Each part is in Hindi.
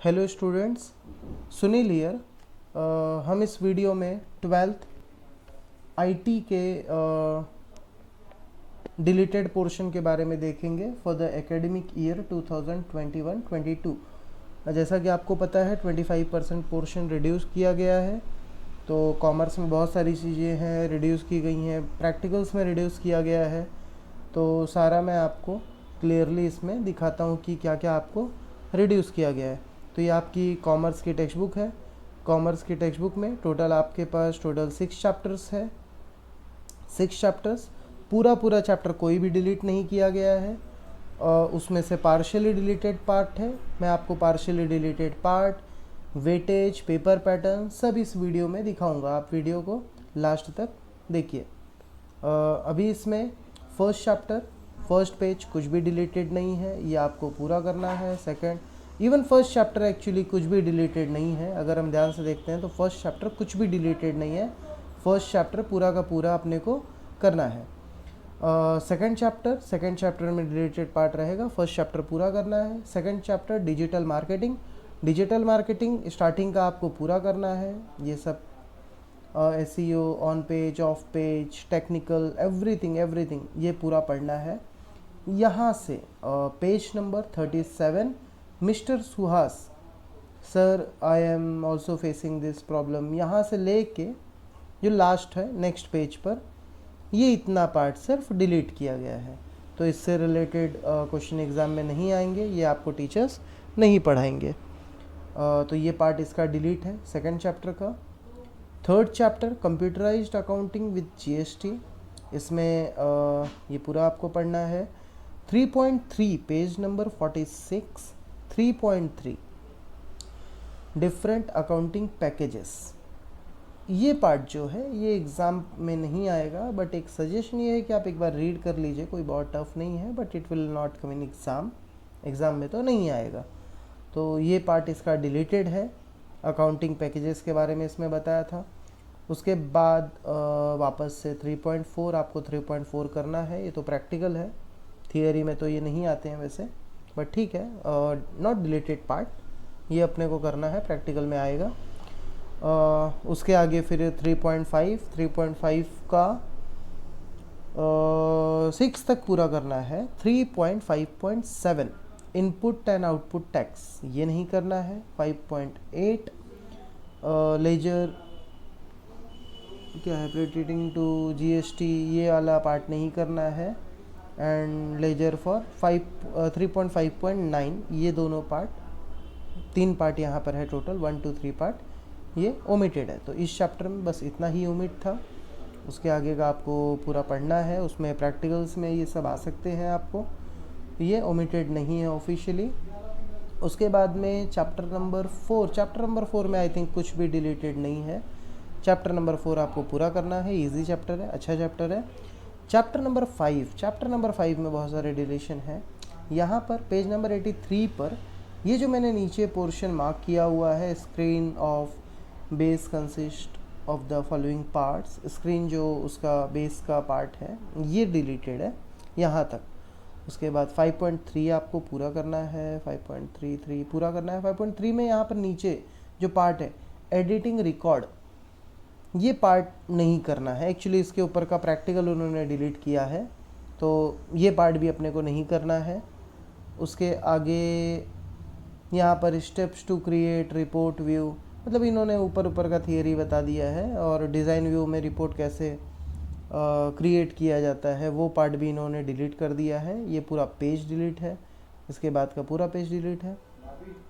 Hello students, Sunil here. हम इस वीडियो में 12th आईटी के डिलीटेड पोर्शन के बारे में देखेंगे फॉर द एकेडमिक ईयर 2021-22। जैसा कि आपको पता है 25% पोर्शन रिड्यूस किया गया है। तो कॉमर्स में बहुत सारी चीज़ें हैं रिड्यूस की गई हैं, प्रैक्टिकल्स में रिड्यूस किया गया है। तो सारा मैं आपको क्लियरली इसमें दिखाता हूँ कि क्या क्या आपको रिड्यूस किया गया है। तो ये आपकी कॉमर्स की टेक्स्ट बुक है। कॉमर्स की टेक्स्ट बुक में टोटल आपके पास 6 चैप्टर्स है। 6 चैप्टर्स, पूरा चैप्टर कोई भी डिलीट नहीं किया गया है। उसमें से पार्शियली डिलीटेड पार्ट है। मैं आपको partially deleted part, weightage, paper pattern सब इस वीडियो में दिखाऊंगा। आप वीडियो को लास्ट तक देखिए। अभी इसमें फर्स्ट चैप्टर, फर्स्ट पेज कुछ भी डिलीटेड नहीं है, ये आपको पूरा करना है। Second, even first chapter actually कुछ भी डिलीटेड नहीं है। अगर हम ध्यान से देखते हैं तो फर्स्ट चैप्टर कुछ भी डिलीटेड नहीं है। फर्स्ट चैप्टर पूरा का पूरा अपने को करना है। सेकंड चैप्टर में डिलीटेड पार्ट रहेगा, फर्स्ट चैप्टर पूरा करना है। Second chapter digital marketing starting का आपको पूरा करना है। ये सब SEO, on page, of page, technical, everything ये पूरा पढ़ना है। यहाँ से page number 37, mister Suhas sir, I am also facing this problem, यहाँ से लेके जो लास्ट है नेक्स्ट पेज पर, ये इतना पार्ट सिर्फ डिलीट किया गया है। तो इससे रिलेटेड क्वेश्चन एग्ज़ाम में नहीं आएंगे, ये आपको टीचर्स नहीं पढ़ाएंगे। तो ये पार्ट इसका डिलीट है सेकंड चैप्टर का। Third chapter computerised accounting with GST, इसमें ये पूरा आपको पढ़ना है। 3.3 page number 46, 3.3 different accounting packages. ये पार्ट जो है ये एग्ज़ाम में नहीं आएगा, बट एक सजेशन ये है कि आप एक बार रीड कर लीजिए। कोई बहुत टफ नहीं है, but it will not come in exam में तो नहीं आएगा। तो ये पार्ट इसका डिलीटेड है। अकाउंटिंग पैकेजेस के बारे में इसमें बताया था। उसके बाद वापस से 3.4 आपको 3.4 करना है। ये तो प्रैक्टिकल है, थियरी में तो ये नहीं आते हैं वैसे, बट ठीक है, नॉट डिलीटेड पार्ट, ये अपने को करना है, प्रैक्टिकल में आएगा। उसके आगे फिर 3.5 का 6 तक पूरा करना है। 3.5.7 इनपुट एंड आउटपुट टैक्स, ये नहीं करना है। 5.8 लेजर क्या है, प्रिटेटिंग टू GST, ये वाला पार्ट नहीं करना है। एंड लेजर फॉर 3.5.9, ये दोनों पार्ट, 3 पार्ट यहाँ पर है टोटल, 1 2 3 पार्ट ये ओमिटेड है। तो इस चैप्टर में बस इतना ही ओमिट था। उसके आगे का आपको पूरा पढ़ना है, उसमें प्रैक्टिकल्स में ये सब आ सकते हैं आपको, ये ओमिटेड नहीं है ऑफिशियली। उसके बाद में चैप्टर नंबर 4 में आई थिंक कुछ भी डिलीटेड नहीं है। चैप्टर नंबर 4 आपको पूरा करना है, इजी चैप्टर है, अच्छा चैप्टर है। चैप्टर नंबर 5 में बहुत सारे डिलीशन है। यहाँ पर पेज नंबर 83 पर ये जो मैंने नीचे पोर्शन मार्क किया हुआ है, screen of base consist of the following parts, screen जो उसका बेस का पार्ट है ये डिलीटेड है यहाँ तक। उसके बाद 5.3 आपको पूरा करना है, 5.33 पूरा करना है। 5.3 में यहाँ पर नीचे जो पार्ट है एडिटिंग रिकॉर्ड, ये पार्ट नहीं करना है एक्चुअली, इसके ऊपर का प्रैक्टिकल उन्होंने डिलीट किया है, तो ये पार्ट भी अपने को नहीं करना है। उसके आगे यहाँ पर steps to create report view, मतलब इन्होंने ऊपर का थियरी बता दिया है, और डिज़ाइन व्यू में रिपोर्ट कैसे क्रिएट किया जाता है वो पार्ट भी इन्होंने डिलीट कर दिया है। ये पूरा पेज डिलीट है, इसके बाद का पूरा पेज डिलीट है।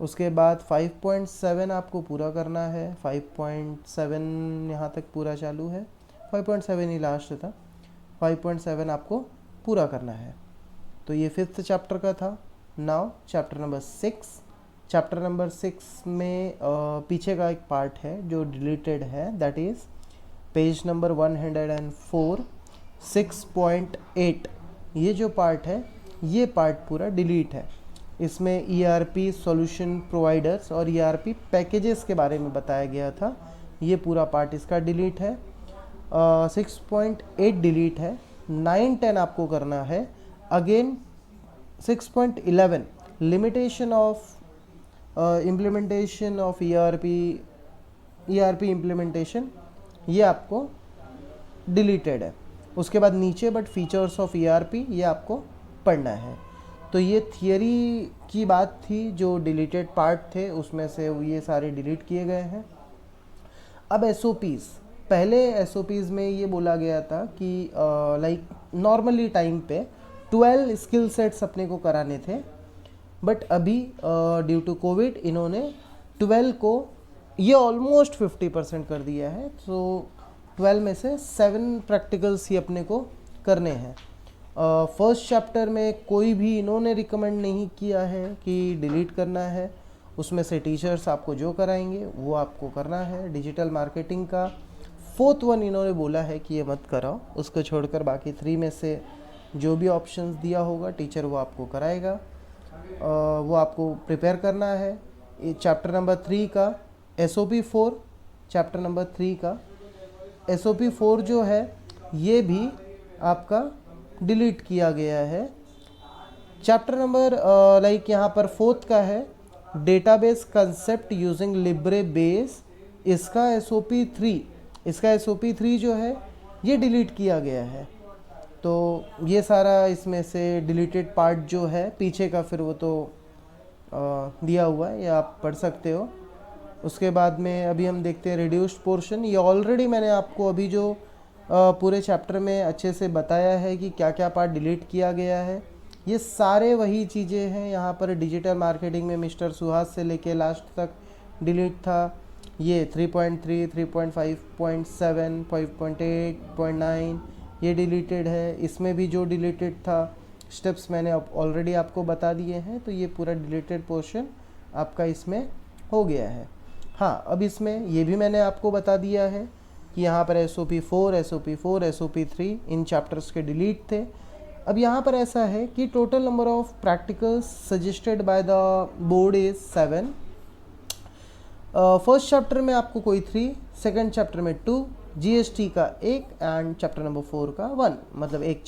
उसके बाद 5.7 आपको पूरा करना है। 5.7 यहाँ तक पूरा चालू है, 5.7 ही लास्ट था। 5.7 आपको पूरा करना है। तो ये 5th चैप्टर का था। नाउ चैप्टर नंबर 6 में पीछे का एक पार्ट है जो डिलीटेड है, दैट इज़ पेज नंबर 104, 6.8। ये जो पार्ट है ये पार्ट पूरा डिलीट है। इसमें ERP सॉल्यूशन प्रोवाइडर्स और ERP पैकेजेस के बारे में बताया गया था, ये पूरा पार्ट इसका डिलीट है। 6.8 डिलीट है। 9-10 आपको करना है। Again 6.11 limitation of implementation of ERP implementation, ये आपको डिलीटेड है। उसके बाद नीचे बट फीचर्स ऑफ ईआरपी, ये आपको पढ़ना है। तो ये थियरी की बात थी, जो डिलीटेड पार्ट थे उसमें से ये सारे डिलीट किए गए हैं। अब एसओपीज़, पहले एसओपीज़ में ये बोला गया था कि लाइक नॉर्मली टाइम पे 12 स्किल सेट्स अपने को कराने थे, बट अभी ड्यू टू कोविड इन्होंने 12 को ये ऑलमोस्ट 50% कर दिया है। तो 12 में से 7 प्रैक्टिकल्स ही अपने को करने हैं। फर्स्ट चैप्टर में कोई भी इन्होंने रिकमेंड नहीं किया है कि डिलीट करना है, उसमें से टीचर्स आपको जो कराएंगे वो आपको करना है। डिजिटल मार्केटिंग का 4th वन इन्होंने बोला है कि ये मत कराओ, उसको छोड़कर बाकी 3 में से जो भी ऑप्शंस दिया होगा टीचर वो आपको कराएगा, वो आपको प्रिपेयर करना है। चैप्टर नंबर 3 का SOP 4, चैप्टर नंबर 3 का SOP 4 जो है ये भी आपका डिलीट किया गया है। चैप्टर नंबर लाइक यहाँ पर 4th का है database concept using Libre base, इसका SOP 3 जो है ये डिलीट किया गया है। तो ये सारा इसमें से डिलीटेड पार्ट जो है पीछे का, फिर वो तो दिया हुआ है, या आप पढ़ सकते हो। उसके बाद में अभी हम देखते हैं रिड्यूस्ड पोर्शन। ये ऑलरेडी मैंने आपको अभी जो पूरे चैप्टर में अच्छे से बताया है कि क्या क्या पार्ट डिलीट किया गया है। ये सारे वही चीज़ें हैं। यहाँ पर डिजिटल मार्केटिंग में मिस्टर सुहास से लेके लास्ट तक डिलीट था। ये 3.3, 3.5.7, 5.8.9 ये डिलीटेड है। इसमें भी जो डिलीटेड था स्टेप्स मैंने ऑलरेडी आपको बता दिए हैं। तो ये पूरा डिलीटेड पोर्शन आपका इसमें हो गया है। हाँ, अब इसमें ये भी मैंने आपको बता दिया है कि यहाँ पर SOP 4, SOP 3 इन चैप्टर्स के डिलीट थे। अब यहाँ पर ऐसा है कि total number of practicals suggested by the board is 7। First chapter में आपको कोई 3, सेकंड चैप्टर में 2, GST का 1 एंड चैप्टर नंबर 4 का 1, मतलब एक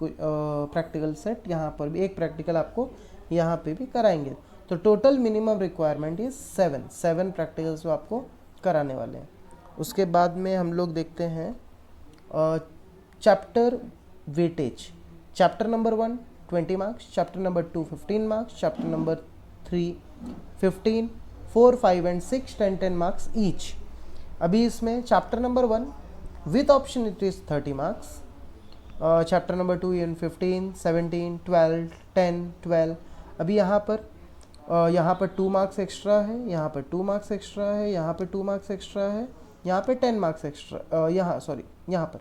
प्रैक्टिकल सेट, यहाँ पर भी एक प्रैक्टिकल आपको यहाँ पे भी कराएंगे। तो total minimum requirement is 7 practicals जो आपको कराने वाले हैं। उसके बाद में हम लोग देखते हैं chapter weightage. Chapter number 1 20 marks, chapter number 2 15 marks, chapter number 3 15, 4, 5 and 6 10 marks each. अभी इसमें chapter number 1 with option it is 30 marks, chapter number 2 इन 15, 17, 12, 10, 12। अभी यहाँ पर 2 मार्क्स एक्स्ट्रा है, यहाँ पर 2 मार्क्स एक्स्ट्रा है, यहाँ पर 2 मार्क्स एक्स्ट्रा है, यहाँ पे 10 मार्क्स एक्स्ट्रा, यहाँ पर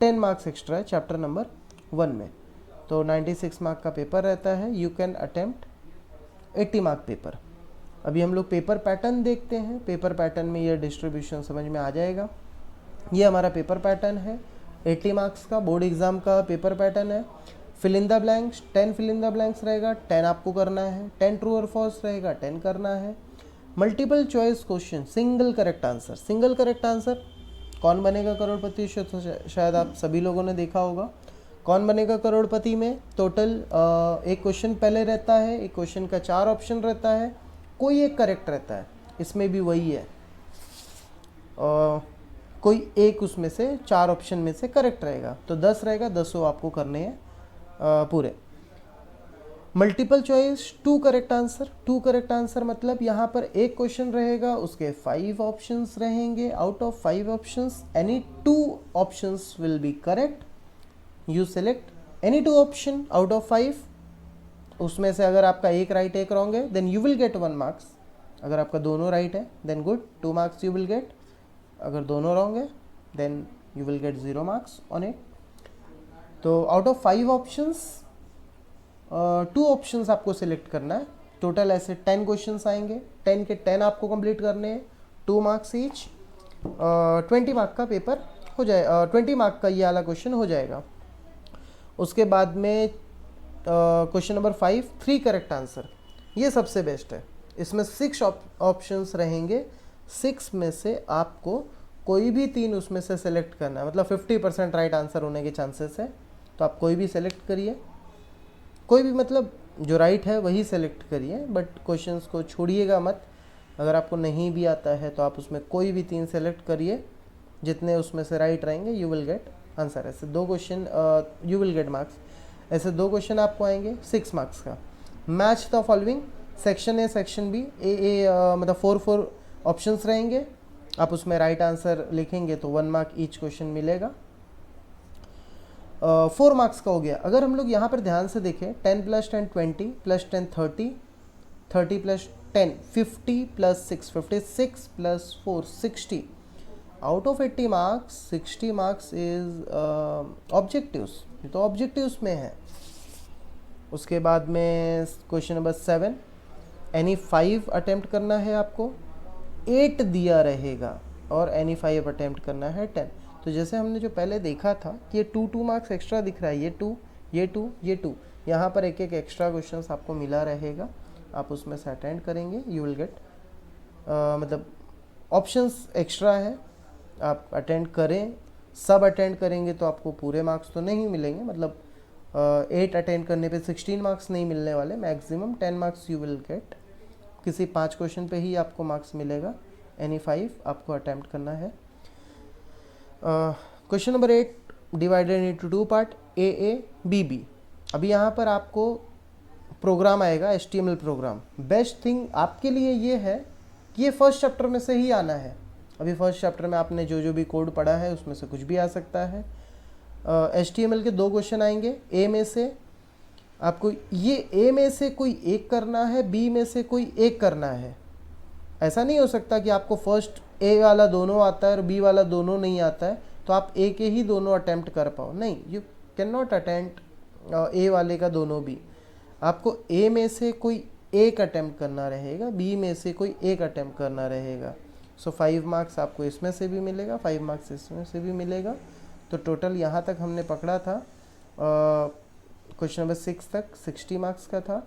10 मार्क्स एक्स्ट्रा है चैप्टर नंबर 1 में। तो 96 मार्क का पेपर रहता है। You can attempt 80 mark paper. अभी हम लोग पेपर पैटर्न देखते हैं। पेपर पैटर्न में ये डिस्ट्रीब्यूशन समझ में आ जाएगा। ये हमारा पेपर पैटर्न है, 80 मार्क्स का बोर्ड एग्ज़ाम का पेपर पैटर्न है। Fill in the blanks, 10 fill in the blanks रहेगा, 10 आपको करना है। 10 ट्रू और फॉल्स रहेगा, 10 करना है। Multiple choice question, single correct answer. कौन बनेगा करोड़पति, शायद आप सभी लोगों ने देखा होगा। कौन बनेगा करोड़पति में टोटल एक क्वेश्चन पहले रहता है, एक क्वेश्चन का 4 ऑप्शन रहता है, कोई एक करेक्ट रहता है। इसमें भी वही है, कोई एक उसमें से 4 ऑप्शन में से करेक्ट रहेगा। तो 10 रहेगा, 10 आपको करने हैं पूरे। मल्टीपल चॉइस 2 करेक्ट आंसर मतलब यहाँ पर एक क्वेश्चन रहेगा, उसके 5 ऑप्शंस रहेंगे। Out of 5 options any 2 options will be correct. You select any 2 option out of 5। उसमें से अगर आपका एक राइट एक रॉन्ग है then you will get 1 marks. अगर आपका दोनों राइट है then good, 2 marks you will get. अगर दोनों रॉन्ग है then you will get 0 marks on it. तो आउट ऑफ 5 ऑप्शंस 2 ऑप्शंस आपको सिलेक्ट करना है। टोटल ऐसे 10 क्वेश्चंस आएंगे, 10 के 10 आपको कंप्लीट करने हैं, 2 मार्क्स ईच। 20 मार्क का पेपर हो जाए, 20 मार्क का ये वाला क्वेश्चन हो जाएगा। उसके बाद में क्वेश्चन नंबर 5 3 करेक्ट आंसर, ये सबसे बेस्ट है। इसमें 6 ऑप्शंस रहेंगे, 6 में से आपको कोई भी 3 उसमें से सेलेक्ट करना है, मतलब 50% राइट आंसर होने के चांसेस है। तो आप कोई भी सेलेक्ट करिए, कोई भी मतलब जो राइट है वही सेलेक्ट करिए, बट क्वेश्चंस को छोड़िएगा मत। अगर आपको नहीं भी आता है तो आप उसमें कोई भी 3 सेलेक्ट करिए, जितने उसमें से राइट रहेंगे यू विल गेट आंसर। ऐसे 2 question you will get marks. ऐसे 2 क्वेश्चन आपको आएंगे 6 मार्क्स का। Match the following, section A section B, मतलब 4 ऑप्शंस रहेंगे, आप उसमें राइट आंसर लिखेंगे तो 1 मार्क ईच क्वेश्चन मिलेगा। 4 मार्क्स का हो गया। अगर हम लोग यहाँ पर ध्यान से देखें, 10 + 10 20 + 10 30, 30 + 10 50 + 6 56 + 4 60। Out of 80 marks 60 marks is objectives, ये तो ऑब्जेक्टिव्स में है। उसके बाद में क्वेश्चन नंबर 7, एनी 5 अटेम्प्ट करना है आपको, 8 दिया रहेगा और एनी 5 अटेम्प्ट करना है 10। तो जैसे हमने जो पहले देखा था कि ये 2 मार्क्स एक्स्ट्रा दिख रहा है, ये 2 ये 2 ये 2, यहाँ पर एक एक एक्स्ट्रा क्वेश्चन आपको मिला रहेगा, आप उसमें से अटेंड करेंगे, यू विल गेट मतलब ऑप्शंस एक्स्ट्रा है, आप अटेंड करें। सब अटेंड करेंगे तो आपको पूरे मार्क्स तो नहीं मिलेंगे, मतलब 8 अटेंड करने पे 16 मार्क्स नहीं मिलने वाले, maximum 10 marks you will gate. किसी 5 क्वेश्चन पे ही आपको मार्क्स मिलेगा, एनी 5 आपको अटेम्प्ट करना है। Question number 8 divided into 2 part, A B B. अभी यहाँ पर आपको प्रोग्राम आएगा, HTML प्रोग्राम। बेस्ट थिंग आपके लिए ये है कि ये फर्स्ट चैप्टर में से ही आना है। अभी फर्स्ट चैप्टर में आपने जो जो भी कोड पढ़ा है उसमें से कुछ भी आ सकता है। HTML के 2 क्वेश्चन आएंगे, ए में से आपको ये ए में से कोई एक करना है, बी में से कोई एक करना है। ऐसा नहीं हो सकता कि आपको फर्स्ट ए वाला दोनों आता है और बी वाला दोनों नहीं आता है तो आप ए के ही दोनों अटेम्प्ट कर पाओ, नहीं, यू कैन नॉट अटेम्प्ट ए वाले का दोनों भी। आपको ए में से कोई एक अटेम्प्ट करना रहेगा, बी में से कोई एक अटेम्प्ट करना रहेगा। सो 5 मार्क्स आपको इसमें से भी मिलेगा, 5 मार्क्स इसमें से भी मिलेगा। तो टोटल यहाँ तक हमने पकड़ा था, क्वेश्चन नंबर 6 तक 60 मार्क्स का था।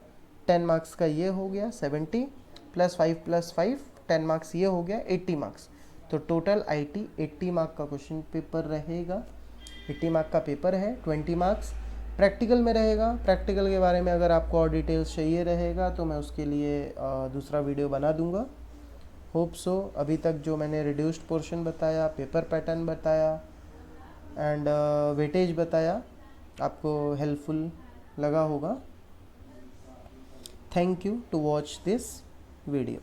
10 मार्क्स का ये हो गया 70 + 5 + 5 10 मार्क्स ये हो गया 80 मार्क्स। तो टोटल IT 80 मार्क का क्वेश्चन पेपर रहेगा, 80 मार्क का पेपर है। 20 मार्क्स प्रैक्टिकल में रहेगा। प्रैक्टिकल के बारे में अगर आपको और डिटेल्स चाहिए रहेगा तो मैं उसके लिए दूसरा वीडियो बना दूंगा। होप सो अभी तक जो मैंने रिड्यूस्ड पोर्शन बताया, पेपर पैटर्न बताया एंड वेटेज बताया, आपको हेल्पफुल लगा होगा। Thank you to watch this video.